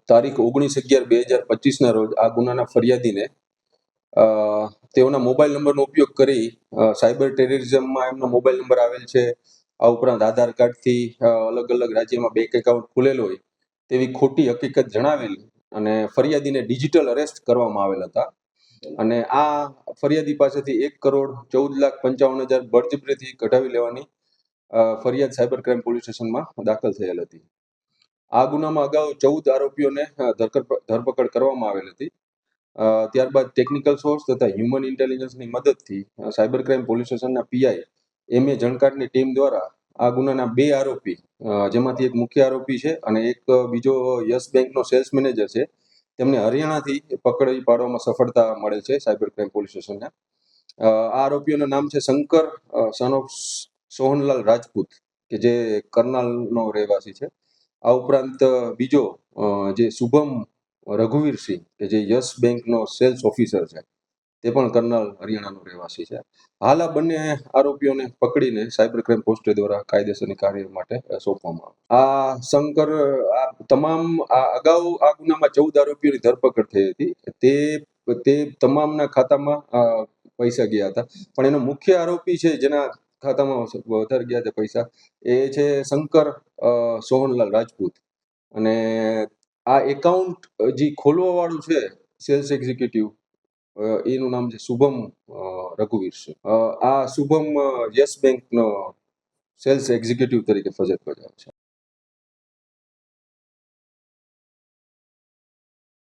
તારીખ 19/11/2025 રોજ આ ગુનાના ફરિયાદીને તેઓના મોબાઈલ નંબરનો ઉપયોગ કરી સાયબર ટેરરિઝમમાં એમનો મોબાઈલ નંબર આવેલ છે. આ ઉપરાંત આધાર કાર્ડથી અલગ અલગ રાજ્યમાં બેંક એકાઉન્ટ ખુલેલ હોય તેવી ખોટી હકીકત જણાવેલી અને ફરિયાદીને ડિજિટલ અરેસ્ટ કરવામાં આવેલ હતા. અને આ ફરિયાદી પાસેથી 1,14,55,000 બળજબરીથી કઢાવી લેવાની ફરિયાદ સાયબર ક્રાઇમ પોલીસ સ્ટેશનમાં દાખલ થયેલ હતી. આ ગુનામાં અગાઉ 14 આરોપીઓને ધરપકડ કરવામાં આવેલ હતી. ત્યારબાદ ટેકનિકલ સોર્સ તથા હ્યુમન ઇન્ટેલિજન્સની મદદથી સાયબર ક્રાઇમ પોલીસ સ્ટેશનના પીઆઈ MA જણકારની ટીમ દ્વારા આ ગુનાના 2 આરોપી, જેમાંથી એક મુખ્ય આરોપી છે અને એક બીજો યસ બેંકનો સેલ્સ મેનેજર છે, તેમને હરિયાણાથી પકડી પાડવામાં સફળતા મળેલ છે સાયબર ક્રાઇમ પોલીસ સ્ટેશનને. આ આરોપીઓનું નામ છે શંકર સન ઓફ સોહનલાલ રાજપૂત, કે જે કરનાલનો રહેવાસી છે. આ ઉપરાંત બીજો જે શુભમ રઘુવીરસિંહ, કે જે યસ બેંકનો સેલ્સ ઓફિસર છે, તે પણ કરનાલ હરિયાણાનો રહેવાસી છે. હાલ આ બંને આરોપીઓને પકડીને સાયબર ક્રાઇમ પોસ્ટ દ્વારા કાયદેસરની કાર્ય માટે સોંપવામાં આ શંકર અગાઉ આ ગુનામાં 14 આરોપીઓની ધરપકડ થઈ હતી. તે તમામના ખાતામાં પૈસા ગયા હતા, પણ એનો મુખ્ય આરોપી છે જેના ખાતામાં વધારે ગયા હતા પૈસા, એ છે શંકર સોહનલાલ રાજપૂત. અને આ એકાઉન્ટ જે ખોલવા વાળું છે સેલ્સ એક્ઝિક્યુટિવ, એનું નામ છે શુભમ રઘુવીર છે. આ શુભમ યસ બેંકનો સેલ્સ એક્ઝિક્યુટિવ તરીકે ફરજ બજાવે છે.